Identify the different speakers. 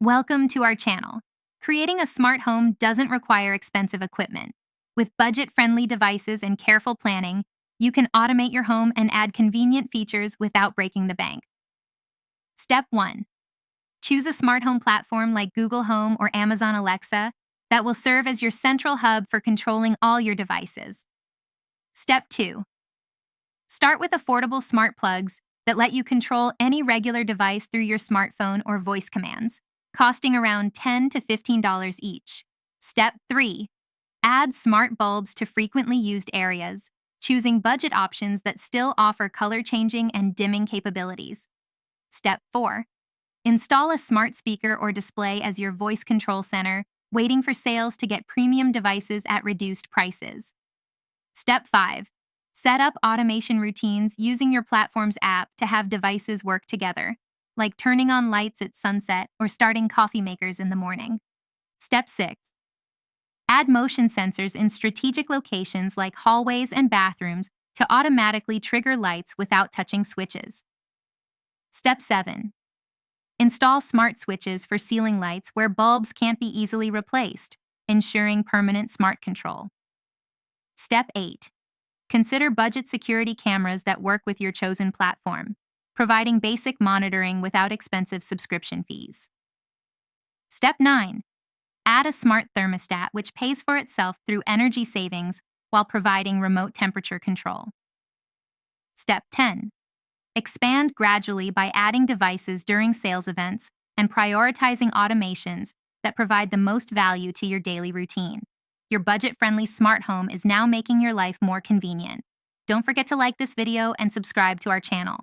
Speaker 1: Welcome to our channel. Creating a smart home doesn't require expensive equipment. With budget-friendly devices and careful planning, you can automate your home and add convenient features without breaking the bank. Step 1. Choose a smart home platform like Google Home or Amazon Alexa that will serve as your central hub for controlling all your devices. Step 2. Start with affordable smart plugs that let you control any regular device through your smartphone or voice commands, costing around $10 to $15 each. Step 3. Add smart bulbs to frequently used areas, choosing budget options that still offer color changing and dimming capabilities. Step 4. Install a smart speaker or display as your voice control center, waiting for sales to get premium devices at reduced prices. Step 5. Set up automation routines using your platform's app to have devices work together, like turning on lights at sunset or starting coffee makers in the morning. Step 6. Add motion sensors in strategic locations like hallways and bathrooms to automatically trigger lights without touching switches. Step 7. Install smart switches for ceiling lights where bulbs can't be easily replaced, ensuring permanent smart control. Step 8. Consider budget security cameras that work with your chosen platform, providing basic monitoring without expensive subscription fees. Step 9. Add a smart thermostat which pays for itself through energy savings while providing remote temperature control. Step 10. Expand gradually by adding devices during sales events and prioritizing automations that provide the most value to your daily routine. Your budget-friendly smart home is now making your life more convenient. Don't forget to like this video and subscribe to our channel.